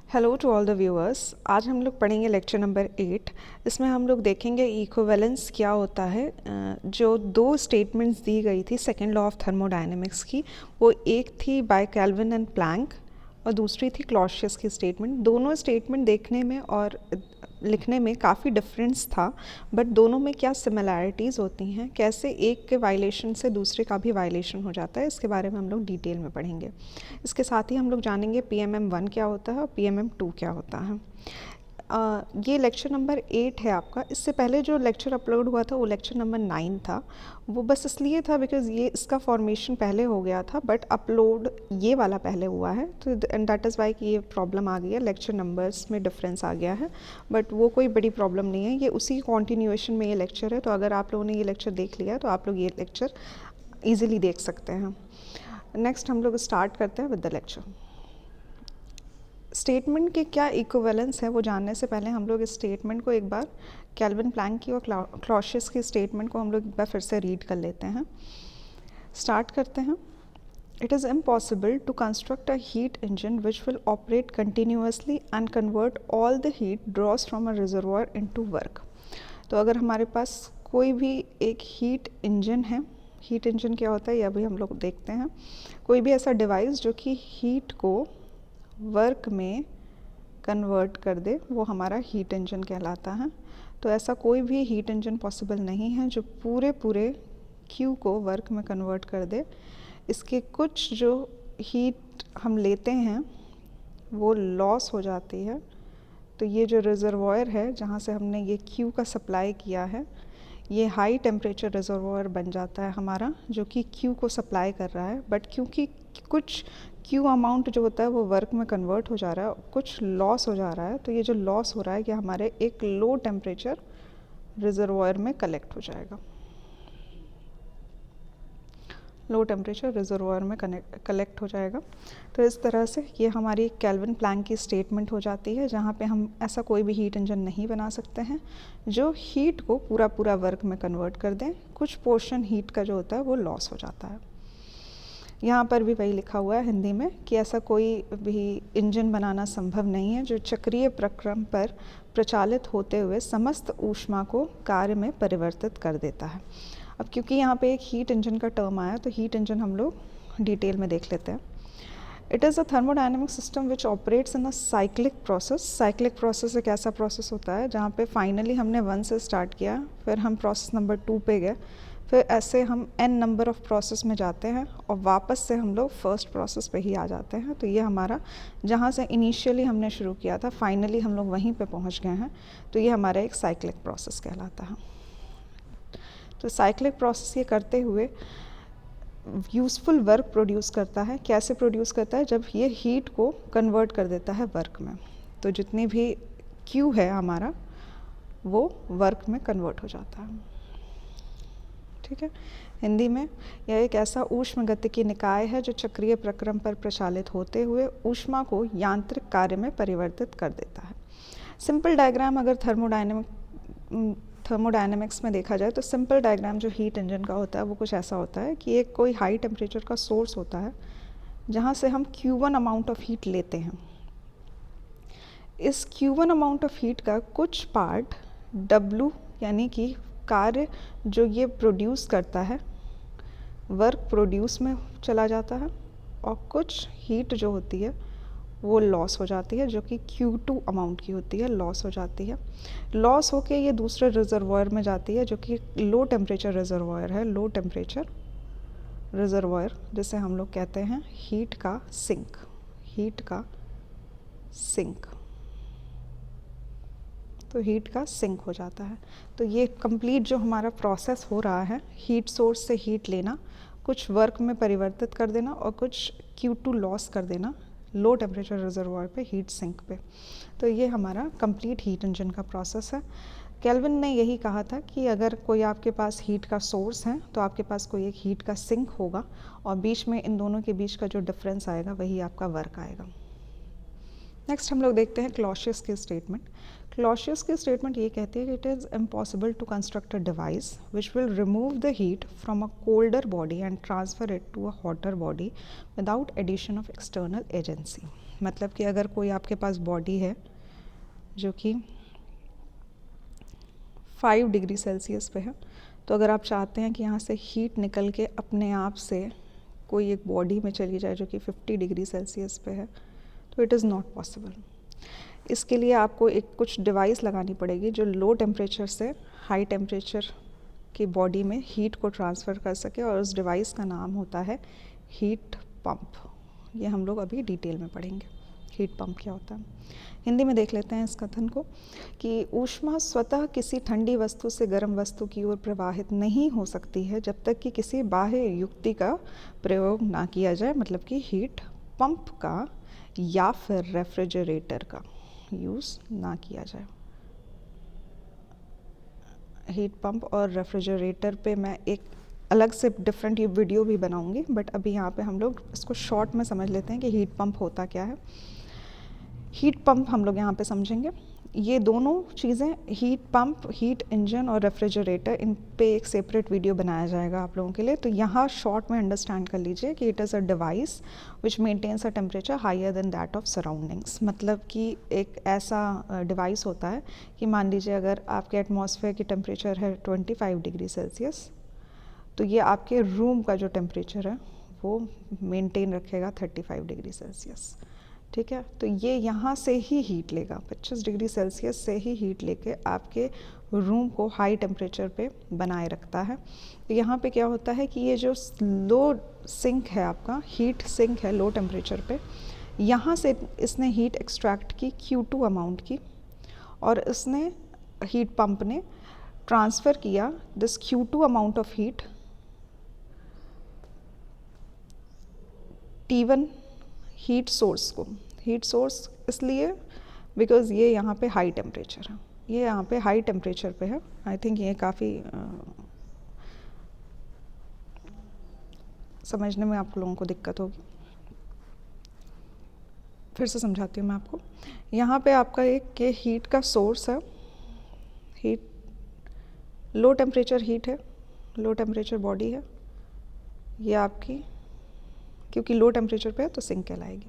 Hello to all the viewers. आज हम लोग पढ़ेंगे लेक्चर नंबर 8। इसमें हम लोग देखेंगे इक्विवेलेंस क्या होता है। जो दो स्टेटमेंट्स दी गई थी सेकेंड लॉ ऑफ थर्मोडायनेमिक्स की, वो एक थी बाय केल्विन एंड प्लैंक और दूसरी थी क्लॉसियस की स्टेटमेंट। दोनों स्टेटमेंट देखने में और लिखने में काफ़ी डिफरेंस था, बट दोनों में क्या सिमिलैरिटीज़ होती हैं, कैसे एक के वायलेशन से दूसरे का भी वायलेशन हो जाता है, इसके बारे में हम लोग डिटेल में पढ़ेंगे। इसके साथ ही हम लोग जानेंगे PMM1 क्या होता है और PMM2 क्या होता है। ये लेक्चर नंबर 8 है आपका। इससे पहले जो लेक्चर अपलोड हुआ था वो लेक्चर नंबर 9 था। वो बस इसलिए था बिकॉज़ ये इसका फॉर्मेशन पहले हो गया था, बट अपलोड ये वाला पहले हुआ है, तो एंड दैट इज़ वाई कि ये प्रॉब्लम आ गई है, लेक्चर नंबर्स में डिफरेंस आ गया है। बट वो कोई बड़ी प्रॉब्लम नहीं है, ये उसी कॉन्टिन्यूएशन में ये लेक्चर है। तो अगर आप लोगों ने ये लेक्चर देख लिया तो आप लोग ये लेक्चर ईजिली देख सकते हैं। नेक्स्ट हम लोग स्टार्ट करते हैं विद द लेक्चर। स्टेटमेंट के क्या इक्विवेलेंस है वो जानने से पहले हम लोग इस स्टेटमेंट को एक बार केल्विन प्लैंक की और क्लॉसियस की स्टेटमेंट को हम लोग एक बार फिर से रीड कर लेते हैं। स्टार्ट करते हैं। It is impossible to construct a heat engine which will operate continuously and convert all the heat draws from a reservoir into work. तो अगर हमारे पास कोई भी एक हीट इंजन है, हीट इंजन क्या होता है ये अभी हम लोग देखते हैं। कोई भी ऐसा डिवाइस जो कि हीट को वर्क में कन्वर्ट कर दे, वो हमारा हीट इंजन कहलाता है। तो ऐसा कोई भी हीट इंजन पॉसिबल नहीं है जो पूरे क्यू को वर्क में कन्वर्ट कर दे। इसके कुछ जो हीट हम लेते हैं वो लॉस हो जाती है। तो ये जो रिजर्वॉयर है जहाँ से हमने ये क्यू का सप्लाई किया है, ये हाई टेम्परेचर रिजर्वॉयर बन जाता है हमारा, जो कि क्यू को सप्लाई कर रहा है। बट क्योंकि कुछ क्यू अमाउंट जो होता है वो वर्क में कन्वर्ट हो जा रहा है, कुछ लॉस हो जा रहा है, तो ये जो लॉस हो रहा है ये हमारे एक लो टेम्परेचर रिजर्वॉयर में कलेक्ट हो जाएगा। लो टेम्परेचर रिजर्वॉयर में कलेक्ट हो जाएगा। तो इस तरह से ये हमारी केल्विन प्लैंक की स्टेटमेंट हो जाती है, जहाँ पे हम ऐसा कोई भी हीट इंजन नहीं बना सकते हैं जो हीट को पूरा वर्क में कन्वर्ट कर दें। कुछ पोर्शन हीट का जो होता है वो लॉस हो जाता है। यहाँ पर भी वही लिखा हुआ है हिंदी में कि ऐसा कोई भी इंजन बनाना संभव नहीं है जो चक्रीय प्रक्रम पर प्रचालित होते हुए समस्त ऊष्मा को कार्य में परिवर्तित कर देता है। अब क्योंकि यहाँ पे एक हीट इंजन का टर्म आया तो हीट इंजन हम लोग डिटेल में देख लेते हैं। It is a thermodynamic system which operates in a cyclic process. Cyclic process एक ऐसा प्रोसेस होता है जहाँ पे फाइनली हमने 1 से स्टार्ट किया, फिर हम प्रोसेस नंबर 2 पे गए, फिर ऐसे हम n नंबर ऑफ़ प्रोसेस में जाते हैं और वापस से हम लोग फर्स्ट प्रोसेस पे ही आ जाते हैं। तो ये हमारा जहाँ से इनिशियली हमने शुरू किया था फाइनली हम लोग वहीं पे पहुँच गए हैं। तो ये हमारा एक साइक्लिक प्रोसेस कहलाता है। तो साइक्लिक प्रोसेस ये करते हुए यूज़फुल वर्क प्रोड्यूस करता है। कैसे प्रोड्यूस करता है? जब ये हीट को कन्वर्ट कर देता है वर्क में। तो जितनी भी क्यू है हमारा वो वर्क में कन्वर्ट हो जाता है। ठीक है। हिंदी में यह एक ऐसा ऊष्मगतिकी निकाय है जो चक्रीय प्रक्रम पर प्रचालित होते हुए ऊष्मा को यांत्रिक कार्य में परिवर्तित कर देता है। सिंपल डायग्राम अगर थर्मोडायनेमिक्स में देखा जाए तो सिंपल डायग्राम जो हीट इंजन का होता है वो कुछ ऐसा होता है कि एक कोई हाई टेम्परेचर का सोर्स होता है जहाँ से हम Q1 अमाउंट ऑफ हीट लेते हैं। इस Q1 अमाउंट ऑफ हीट का कुछ पार्ट W यानी कि कार्य जो ये प्रोड्यूस करता है वर्क प्रोड्यूस में चला जाता है, और कुछ हीट जो होती है वो लॉस हो जाती है, जो कि Q2 अमाउंट की होती है, लॉस हो जाती है। लॉस होके ये दूसरे रिजर्वॉयर में जाती है जो कि लो टेम्परेचर रिजर्वॉयर है। लो टेम्परेचर रिजर्वॉयर जिसे हम लोग कहते हैं हीट का सिंक। हीट का सिंक, तो हीट का सिंक हो जाता है। तो ये कंप्लीट जो हमारा प्रोसेस हो रहा है, हीट सोर्स से हीट लेना, कुछ वर्क में परिवर्तित कर देना और कुछ Q2 लॉस कर देना लो टेम्परेचर रिजर्वॉयर पे, हीट सिंक पे। तो ये हमारा कंप्लीट हीट इंजन का प्रोसेस है। केल्विन ने यही कहा था कि अगर कोई आपके पास हीट का सोर्स है तो आपके पास कोई एक हीट का सिंक होगा और बीच में इन दोनों के बीच का जो डिफरेंस आएगा वही आपका वर्क आएगा। नेक्स्ट हम लोग देखते हैं क्लॉसियस की स्टेटमेंट। क्लॉसियस की स्टेटमेंट ये कहती है कि it is impossible to construct a device which will remove the heat from a colder body and transfer it to a hotter body without addition of external agency. मतलब कि अगर कोई आपके पास बॉडी है जो कि 5 डिग्री सेल्सियस पे है, तो अगर आप चाहते हैं कि यहाँ से हीट निकल के अपने आप से कोई एक बॉडी में चली जाए जो कि 50 डिग्री सेल्सियस पे है, तो इट इज़ नॉट पॉसिबल। इसके लिए आपको एक कुछ डिवाइस लगानी पड़ेगी जो लो टेम्परेचर से हाई टेम्परेचर की बॉडी में हीट को ट्रांसफ़र कर सके, और उस डिवाइस का नाम होता है हीट पंप। ये हम लोग अभी डिटेल में पढ़ेंगे हीट पंप क्या होता है। हिंदी में देख लेते हैं इस कथन को कि ऊष्मा स्वतः किसी ठंडी वस्तु से गर्म वस्तु की ओर प्रवाहित नहीं हो सकती है जब तक कि किसी बाह्य युक्ति का प्रयोग ना किया जाए, मतलब कि हीट पंप का या फिर रेफ्रिजरेटर का यूज़ ना किया जाए। हीट पंप और रेफ्रिजरेटर पे मैं एक अलग से डिफरेंट ये वीडियो भी बनाऊंगी, बट अभी यहाँ पे हम लोग इसको शॉर्ट में समझ लेते हैं कि हीट पंप होता क्या है। हीट पंप हम लोग यहाँ पे समझेंगे। ये दोनों चीज़ें, हीट पंप, हीट इंजन और रेफ्रिजरेटर, इन पे एक सेपरेट वीडियो बनाया जाएगा आप लोगों के लिए। तो यहाँ शॉर्ट में अंडरस्टैंड कर लीजिए कि it is a device which maintains a temperature higher than that of surroundings. मतलब कि एक ऐसा डिवाइस होता है कि मान लीजिए अगर आपके एटमॉस्फेयर की टेम्परेचर है 25 डिग्री सेल्सियस, तो ये आपके रूम का जो टेम्परेचर है वो मेंटेन रखेगा 35 डिग्री सेल्सियस। ठीक है, तो ये यहाँ से ही हीट लेगा, 25 डिग्री सेल्सियस से ही हीट लेके आपके रूम को हाई टेम्परेचर पे बनाए रखता है। तो यहाँ पे क्या होता है कि ये जो लो सिंक है, आपका हीट सिंक है लो टेम्परेचर पे, यहाँ से इसने हीट एक्सट्रैक्ट की Q2 अमाउंट की, और इसने हीट पंप ने ट्रांसफ़र किया this Q2 amount of heat T1 heat source को। हीट सोर्स इसलिए बिकॉज़ ये यहाँ पे हाई टेम्परेचर है, ये यहाँ पे हाई टेम्परेचर पे है। आई थिंक ये काफ़ी समझने में आप लोगों को दिक्कत होगी, फिर से समझाती हूँ मैं आपको। यहाँ पे आपका एक ये हीट का सोर्स है, हीट लो टेम्परेचर हीट है, लो टेम्परेचर बॉडी है ये आपकी, क्योंकि लो टेम्परेचर पे है तो सिंक कहलाएगी,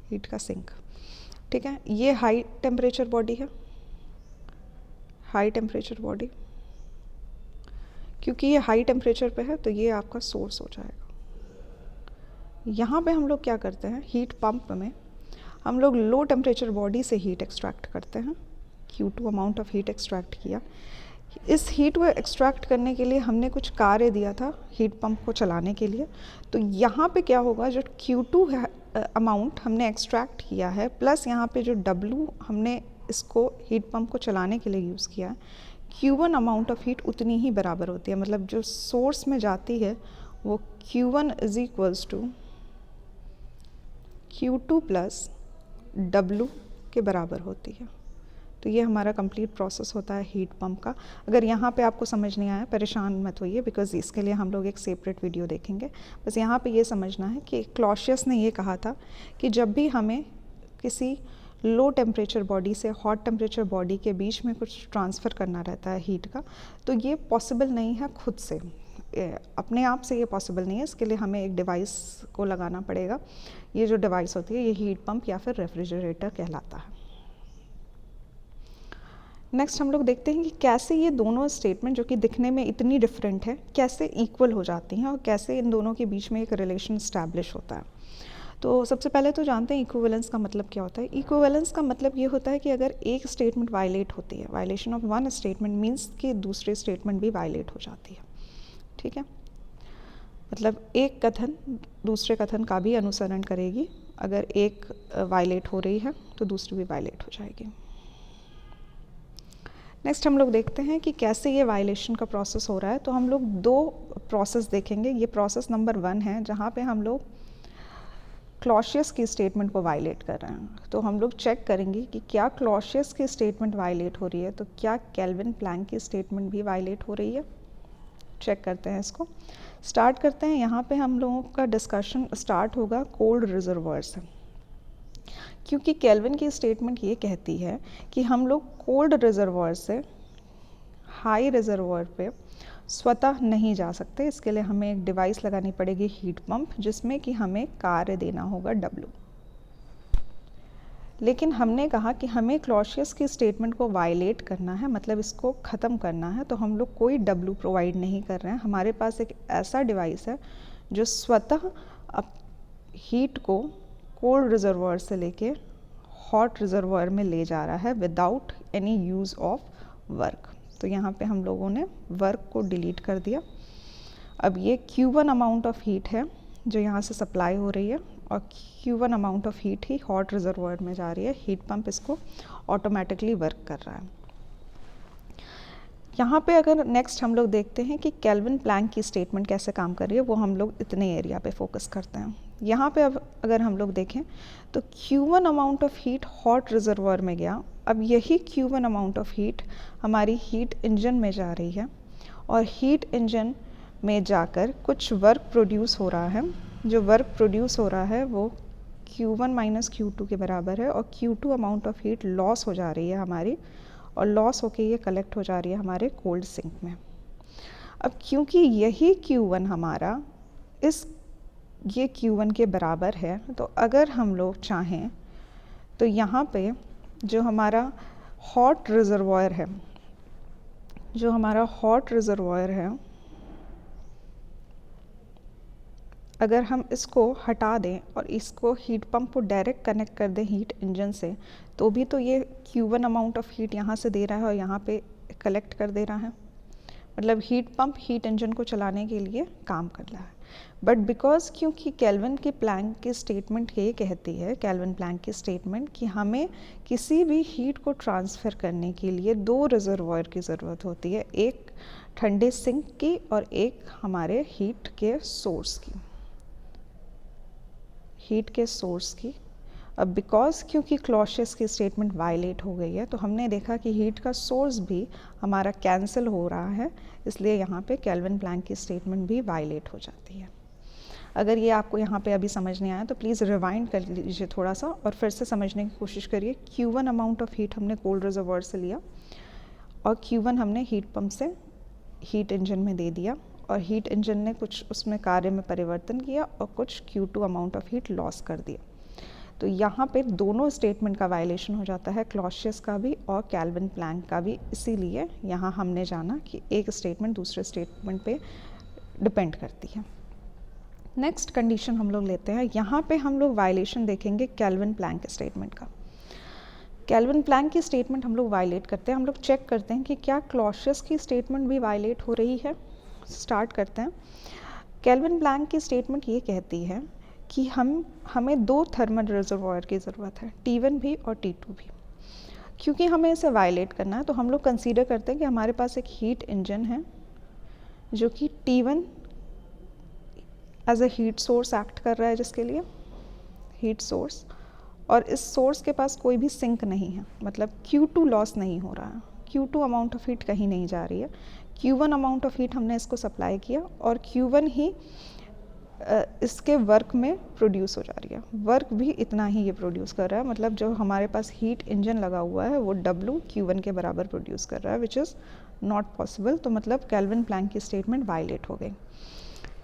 हीट का सिंक। ठीक है, ये हाई टेम्परेचर बॉडी है, हाई टेम्परेचर बॉडी, क्योंकि ये हाई टेम्परेचर पे है तो ये आपका सोर्स हो जाएगा। यहाँ पे हम लोग क्या करते हैं, हीट पंप में हम लोग लो टेम्परेचर बॉडी से हीट एक्सट्रैक्ट करते हैं, Q2 amount of heat extract किया। इस हीट को एक्सट्रैक्ट करने के लिए हमने कुछ कार्य दिया था हीट पंप को चलाने के लिए। तो यहाँ पे क्या होगा, जो Q2 है अमाउंट हमने एक्सट्रैक्ट किया है, प्लस यहाँ पे जो W हमने इसको हीट पंप को चलाने के लिए यूज़ किया है, Q1 अमाउंट ऑफ हीट उतनी ही बराबर होती है। मतलब जो सोर्स में जाती है वो Q1 is equals to Q2 plus W के बराबर होती है। तो ये हमारा कंप्लीट प्रोसेस होता है हीट पंप का। अगर यहाँ पे आपको समझ नहीं आया, परेशान मत होइए, बिकॉज़ इसके लिए हम लोग एक सेपरेट वीडियो देखेंगे। बस यहाँ पे ये समझना है कि क्लॉसियस ने ये कहा था कि जब भी हमें किसी लो टेम्परेचर बॉडी से हॉट टेम्परेचर बॉडी के बीच में कुछ ट्रांसफ़र करना रहता है हीट का, तो ये पॉसिबल नहीं है खुद से, अपने आप से ये पॉसिबल नहीं है। इसके लिए हमें एक डिवाइस को लगाना पड़ेगा। ये जो डिवाइस होती है ये हीट पंप या फिर रेफ्रिजरेटर कहलाता है। नेक्स्ट हम लोग देखते हैं कि कैसे ये दोनों स्टेटमेंट जो कि दिखने में इतनी डिफरेंट है, कैसे इक्वल हो जाती हैं और कैसे इन दोनों के बीच में एक रिलेशन इस्टेब्लिश होता है। तो सबसे पहले तो जानते हैं इक्विवेलेंस का मतलब क्या होता है। इक्विवेलेंस का मतलब ये होता है कि अगर एक स्टेटमेंट वायलेट होती है, violation of one statement means कि दूसरी स्टेटमेंट भी वायलेट हो जाती है। ठीक है, मतलब एक कथन दूसरे कथन का भी अनुसरण करेगी। अगर एक वायलेट हो रही है तो दूसरी भी वायलेट हो जाएगी। नेक्स्ट हम लोग देखते हैं कि कैसे ये वायलेशन का प्रोसेस हो रहा है। तो हम लोग दो प्रोसेस देखेंगे। ये प्रोसेस नंबर 1 है जहाँ पे हम लोग क्लॉसियस की स्टेटमेंट को वायलेट कर रहे हैं। तो हम लोग चेक करेंगे कि क्या क्लॉसियस की स्टेटमेंट वायलेट हो रही है, तो क्या केल्विन प्लैंक की स्टेटमेंट भी वायलेट हो रही है। चेक करते हैं इसको, स्टार्ट करते हैं। यहाँ पे हम लोगों का डिस्कशन स्टार्ट होगा कोल्ड रिजर्वायर से, क्योंकि केल्विन की स्टेटमेंट ये कहती है कि हम लोग कोल्ड रिजर्वायर से हाई रिजर्वायर पे स्वतः नहीं जा सकते। इसके लिए हमें एक डिवाइस लगानी पड़ेगी हीट पंप, जिसमें कि हमें कार्य देना होगा W। लेकिन हमने कहा कि हमें क्लॉशियस की स्टेटमेंट को वायलेट करना है, मतलब इसको ख़त्म करना है, तो हम लोग कोई W प्रोवाइड नहीं कर रहे हैं। हमारे पास एक ऐसा डिवाइस है जो स्वतः अब हीट को कोल्ड रिजर्वायर से लेके हॉट रिजर्वायर में ले जा रहा है without any use of work. तो यहाँ पे हम लोगों ने वर्क को डिलीट कर दिया। अब ये Q1 अमाउंट ऑफ हीट है जो यहाँ से सप्लाई हो रही है और Q1 amount of heat he hot reservoir में जा रही है। हीट पंप इसको ऑटोमेटिकली वर्क कर रहा है। यहाँ पे अगर नेक्स्ट हम लोग देखते हैं कि केल्विन प्लैंक की स्टेटमेंट कैसे काम कर रही है, वो हम लोग इतने एरिया पे फोकस करते हैं। यहाँ पे अब अगर हम लोग देखें तो Q1 amount of heat hot reservoir में गया। अब यही Q1 अमाउंट ऑफ हीट हमारी हीट इंजन में जा रही है और हीट इंजन में जाकर कुछ वर्क प्रोड्यूस हो रहा है। जो वर्क प्रोड्यूस हो रहा है वो Q1 माइनस Q2 के बराबर है और Q2 amount of heat loss हो जा रही है हमारी, और लॉस होके ये कलेक्ट हो जा रही है हमारे कोल्ड सिंक में। अब क्योंकि यही Q1 हमारा ये Q1 के बराबर है, तो अगर हम लोग चाहें तो यहाँ पे जो हमारा हॉट रिजर्वायर है, अगर हम इसको हटा दें और इसको हीट पंप को डायरेक्ट कनेक्ट कर दें हीट इंजन से, तो भी तो ये Q1 अमाउंट ऑफ हीट यहाँ से दे रहा है और यहाँ पे कलेक्ट कर दे रहा है। मतलब हीट पंप हीट इंजन को चलाने के लिए काम कर रहा है। बट बिकॉज क्योंकि केल्विन की प्लैंक की स्टेटमेंट ये कहती है, केल्विन प्लैंक की स्टेटमेंट, कि हमें किसी भी हीट को ट्रांसफ़र करने के लिए 2 रिजर्वायर की ज़रूरत होती है, एक ठंडे सिंक की और एक हमारे हीट के सोर्स की। अब बिकॉज क्योंकि क्लॉशियस की स्टेटमेंट वायलेट हो गई है, तो हमने देखा कि हीट का सोर्स भी हमारा कैंसिल हो रहा है, इसलिए यहाँ पे केल्विन प्लैंक की स्टेटमेंट भी वायलेट हो जाती है। अगर ये आपको यहाँ पे अभी समझ नहीं आया तो प्लीज़ रिवाइंड कर लीजिए थोड़ा सा और फिर से समझने की कोशिश करिए। Q1 अमाउंट ऑफ हीट हमने कोल्ड रिजर्वायर से लिया और Q1 हमने हीट पंप से हीट इंजन में दे दिया और हीट इंजन ने कुछ उसमें कार्य में परिवर्तन किया और कुछ Q2 amount of heat loss कर दिया। तो यहाँ पे दोनों स्टेटमेंट का वायलेशन हो जाता है, क्लॉशियस का भी और केल्विन प्लैंक का भी। इसीलिए यहाँ हमने जाना कि एक स्टेटमेंट दूसरे स्टेटमेंट पे डिपेंड करती है। नेक्स्ट कंडीशन हम लोग लेते हैं। यहाँ पे हम लोग वायलेशन देखेंगे केल्विन प्लैंक स्टेटमेंट का। केल्विन प्लैंक की स्टेटमेंट हम लोग वायलेट करते हैं। हम लोग चेक करते हैं कि क्या क्लॉशियस की स्टेटमेंट भी वायलेट हो रही है। स्टार्ट करते हैं। केल्विन प्लैंक की स्टेटमेंट ये कहती है कि हमें 2 थर्मल रिजर्वायर की ज़रूरत है, T1 भी और T2 भी। क्योंकि हमें इसे वायलेट करना है तो हम लोग कंसीडर करते हैं कि हमारे पास एक हीट इंजन है जो कि T1 as a heat source act कर रहा है, जिसके लिए हीट सोर्स, और इस सोर्स के पास कोई भी सिंक नहीं है, मतलब Q2 लॉस नहीं हो रहा है, Q2 अमाउंट ऑफ हीट कहीं नहीं जा रही है। Q1 अमाउंट ऑफ हीट हमने इसको सप्लाई किया और Q1 ही इसके वर्क में प्रोड्यूस हो जा रही है। वर्क भी इतना ही ये प्रोड्यूस कर रहा है, मतलब जो हमारे पास हीट इंजन लगा हुआ है वो W Q1 के बराबर प्रोड्यूस कर रहा है, विच इज़ नॉट पॉसिबल। तो मतलब केल्विन प्लैंक की स्टेटमेंट वायलेट हो गई।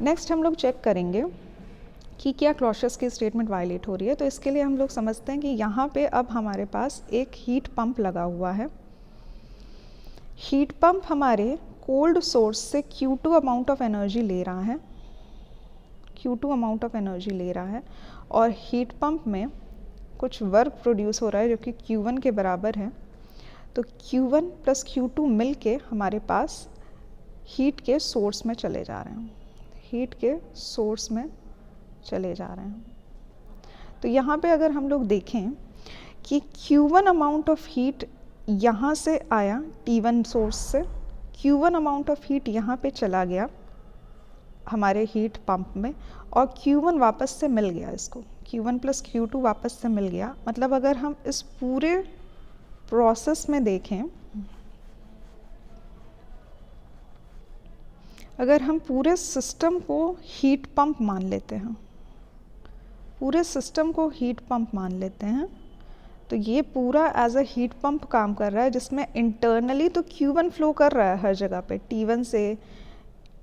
नेक्स्ट हम लोग चेक करेंगे कि क्या क्लॉशियस की स्टेटमेंट वायलेट हो रही है। तो इसके लिए हम लोग समझते हैं कि यहाँ पे अब हमारे पास एक हीट पंप लगा हुआ है। हीट पंप हमारे कोल्ड सोर्स से Q2 अमाउंट ऑफ एनर्जी ले रहा है, Q2 अमाउंट ऑफ एनर्जी ले रहा है और हीट पंप में कुछ वर्क प्रोड्यूस हो रहा है जो कि Q1 के बराबर है। तो Q1 प्लस Q2 मिल के हमारे पास हीट के सोर्स में चले जा रहे हैं, हीट के सोर्स में चले जा रहे हैं। तो यहाँ पे अगर हम लोग देखें कि Q1 अमाउंट ऑफ हीट यहाँ से आया T1 सोर्स से, Q1 अमाउंट ऑफ हीट यहाँ पे चला गया हमारे हीट पंप में और Q1 वापस से मिल गया इसको, Q1 प्लस Q2 वापस से मिल गया। मतलब अगर हम इस पूरे प्रोसेस में देखें, अगर हम पूरे सिस्टम को हीट पंप मान लेते हैं, पूरे सिस्टम को हीट पंप मान लेते हैं, तो ये पूरा एज अ हीट पंप काम कर रहा है, जिसमें इंटरनली तो Q1 फ्लो कर रहा है हर जगह पे, T1 से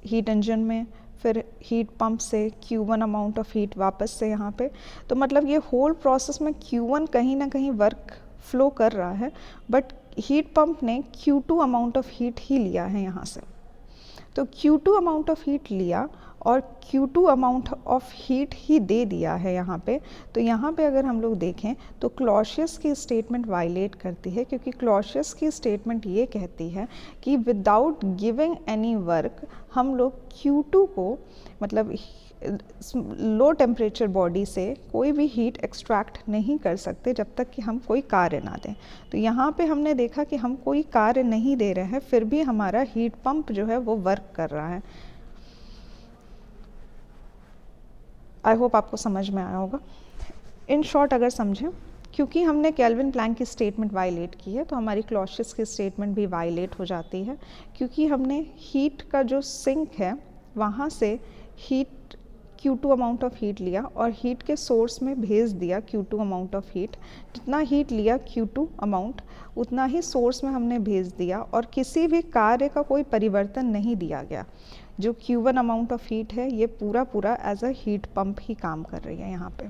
हीट इंजन में, फिर हीट पंप से Q1 अमाउंट ऑफ हीट वापस से यहाँ पे। तो मतलब ये होल प्रोसेस में Q1 कहीं ना कहीं वर्क फ्लो कर रहा है, बट हीट पंप ने Q2 अमाउंट ऑफ हीट ही लिया है यहाँ से। तो Q2 अमाउंट ऑफ हीट लिया और Q2 अमाउंट ऑफ हीट ही दे दिया है यहाँ पे। तो यहाँ पे अगर हम लोग देखें तो क्लॉसियस की स्टेटमेंट वायलेट करती है, क्योंकि क्लॉसियस की स्टेटमेंट ये कहती है कि विदाउट गिविंग एनी वर्क हम लोग Q2 को, मतलब लो टेम्परेचर बॉडी से कोई भी हीट एक्सट्रैक्ट नहीं कर सकते जब तक कि हम कोई कार्य ना दें। तो यहाँ पे हमने देखा कि हम कोई कार्य नहीं दे रहे हैं, फिर भी हमारा हीट पंप जो है वो वर्क कर रहा है। आई होप आपको समझ में आया होगा। इन शॉर्ट अगर समझें, क्योंकि हमने केल्विन प्लैंक की स्टेटमेंट वायलेट की है तो हमारी क्लॉसियस की स्टेटमेंट भी वायलेट हो जाती है, क्योंकि हमने हीट का जो सिंक है वहाँ से heat Q2 amount of heat लिया और हीट के सोर्स में भेज दिया Q2 अमाउंट ऑफ हीट। जितना हीट लिया Q2 अमाउंट उतना ही सोर्स में हमने भेज दिया और किसी भी कार्य का कोई परिवर्तन नहीं दिया गया। जो Q1 अमाउंट ऑफ हीट है ये पूरा एज अ हीट पंप ही काम कर रही है यहाँ पे।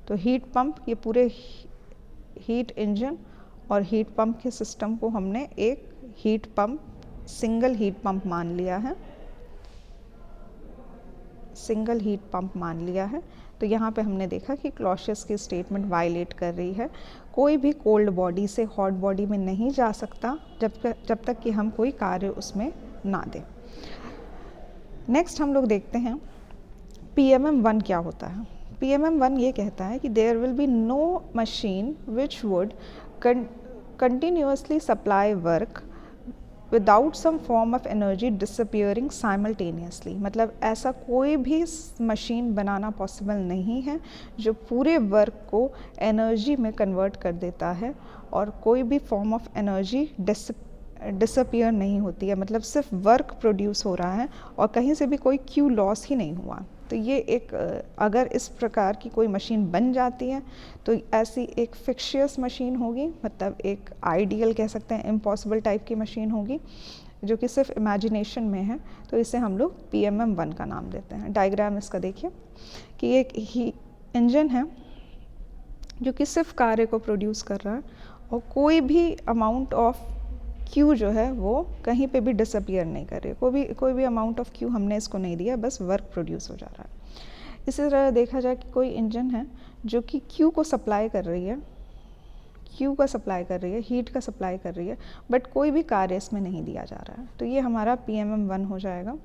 तो हीट पंप, ये पूरे हीट इंजन और हीट पंप के सिस्टम को हमने एक heat pump, single heat pump मान लिया है, सिंगल हीट पंप मान लिया है। तो यहाँ पे हमने देखा कि क्लॉसियस की स्टेटमेंट वायलेट कर रही है। कोई भी कोल्ड बॉडी से हॉट बॉडी में नहीं जा सकता जब तक कि हम कोई कार्य उसमें ना दें। नेक्स्ट हम लोग देखते हैं PMM1 क्या होता है। PMM1 ये कहता है कि there will be no machine which would continuously supply work without some form of energy disappearing simultaneously. मतलब ऐसा कोई भी मशीन बनाना पॉसिबल नहीं है जो पूरे वर्क को एनर्जी में कन्वर्ट कर देता है और कोई भी फॉर्म ऑफ एनर्जी डिसअपियर नहीं होती है। मतलब सिर्फ वर्क प्रोड्यूस हो रहा है और कहीं से भी कोई Q लॉस ही नहीं हुआ। तो ये एक, अगर इस प्रकार की कोई मशीन बन जाती है तो ऐसी एक फिक्शियस मशीन होगी, मतलब एक आइडियल कह सकते हैं, इम्पॉसिबल टाइप की मशीन होगी जो कि सिर्फ इमेजिनेशन में है। तो इसे हम लोग PMM1 का नाम देते हैं। डायग्राम इसका देखिए कि एक ही इंजन है जो कि सिर्फ कार्य को प्रोड्यूस कर रहा है और कोई भी अमाउंट ऑफ Q जो है वो कहीं पे भी डिसअपियर नहीं कर रही है। कोई भी अमाउंट ऑफ Q हमने इसको नहीं दिया, बस वर्क प्रोड्यूस हो जा रहा है। इसी तरह देखा जाए कि कोई इंजन है जो कि Q को सप्लाई कर रही है, Q का सप्लाई कर रही है, हीट का सप्लाई कर रही है, बट कोई भी कार्य इसमें नहीं दिया जा रहा है। तो ये हमारा PMM1 हो जाएगा।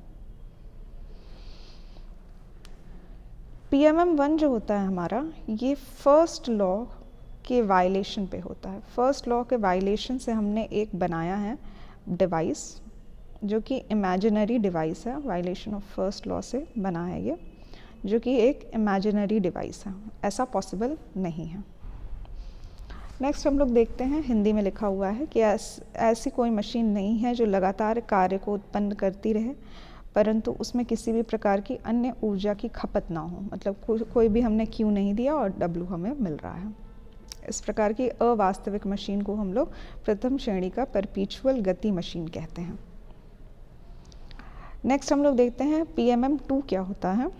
PMM1 जो होता है हमारा, ये फर्स्ट लॉ के वायलेशन पे होता है। फर्स्ट लॉ के वायलेशन से हमने एक बनाया है डिवाइस जो कि इमेजिनरी डिवाइस है। वायलेशन ऑफ फर्स्ट लॉ से बना है ये, जो कि एक इमेजिनरी डिवाइस है, ऐसा पॉसिबल नहीं है। नेक्स्ट हम लोग देखते हैं, हिंदी में लिखा हुआ है कि ऐसी कोई मशीन नहीं है जो लगातार कार्य को उत्पन्न करती रहे परंतु उसमें किसी भी प्रकार की अन्य ऊर्जा की खपत ना हो। मतलब कोई भी हमने Q नहीं दिया और W हमें मिल रहा है। इस प्रकार की अवास्तविक मशीन को हम लोग प्रथम श्रेणी का परपीचुअल गति मशीन कहते हैं। नेक्स्ट हम लोग देखते हैं PMM2 क्या होता है।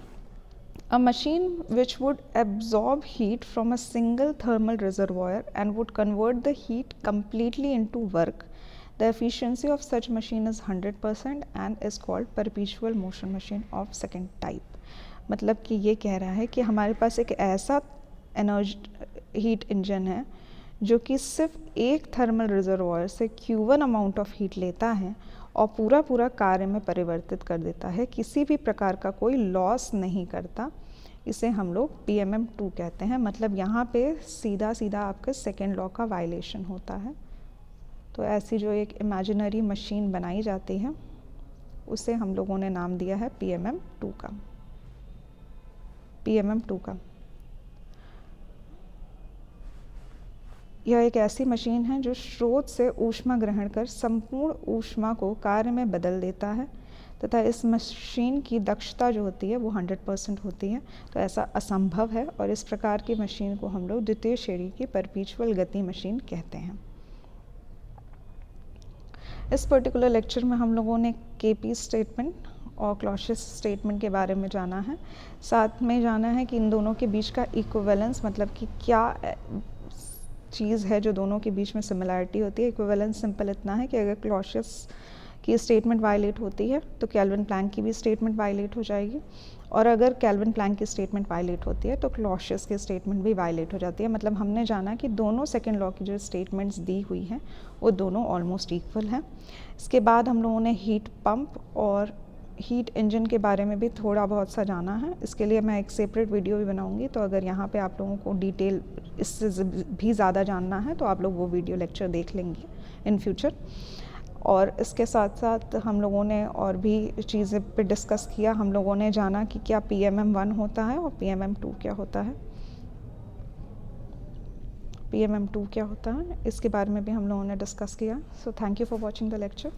A machine which would absorb heat from a single thermal reservoir and would convert the heat completely into work. The efficiency of such machine is 100% and is called perpetual motion machine of second type. मतलब कि ये कह रहा है कि हमारे पास एक ऐसा हीट इंजन है जो कि सिर्फ एक थर्मल रिजर्वॉयर से Q1 अमाउंट ऑफ हीट लेता है और पूरा कार्य में परिवर्तित कर देता है, किसी भी प्रकार का कोई लॉस नहीं करता। इसे हम लोग PMM2 कहते हैं। मतलब यहाँ पे सीधा आपके सेकेंड लॉ का वायलेशन होता है। तो ऐसी जो एक इमेजिनरी मशीन बनाई जाती है उसे हम लोगों ने नाम दिया है PMM2 का। यह एक ऐसी मशीन है जो स्रोत से ऊष्मा ग्रहण कर संपूर्ण ऊष्मा को कार्य में बदल देता है तथा इस मशीन की दक्षता जो होती है वो 100% होती है। तो ऐसा असंभव है और इस प्रकार की मशीन को हम लोग द्वितीय श्रेणी की परपीचुअल गति मशीन कहते हैं। इस पर्टिकुलर लेक्चर में हम लोगों ने KP स्टेटमेंट और क्लॉसियस स्टेटमेंट के बारे में जाना है। साथ में जाना है कि इन दोनों के बीच का इक्विवेलेंस, मतलब कि क्या चीज़ है जो दोनों के बीच में सिमिलैरिटी होती है। इक्विवेलेंस सिंपल इतना है कि अगर क्लॉसियस की स्टेटमेंट वायलेट होती है तो केल्विन प्लैंक की भी स्टेटमेंट वायलेट हो जाएगी, और अगर केल्विन प्लैंक की स्टेटमेंट वायलेट होती है तो क्लॉसियस की स्टेटमेंट भी वायलेट हो जाती है। मतलब हमने जाना कि दोनों सेकेंड लॉ की जो स्टेटमेंट्स दी हुई हैं वो दोनों ऑलमोस्ट इक्वल हैं। इसके बाद हम लोगों ने हीट पंप और हीट इंजन के बारे में भी थोड़ा बहुत सा जाना है। इसके लिए मैं एक सेपरेट वीडियो भी बनाऊंगी, तो अगर यहाँ पे आप लोगों को डिटेल इससे भी ज़्यादा जानना है तो आप लोग वो वीडियो लेक्चर देख लेंगे इन फ्यूचर। और इसके साथ साथ हम लोगों ने और भी चीज़ें पे डिस्कस किया। हम लोगों ने जाना कि क्या PMM1 होता है और PMM2 क्या होता है। PMM2 क्या होता है इसके बारे में भी हम लोगों ने डिस्कस किया। So thank you for watching the lecture.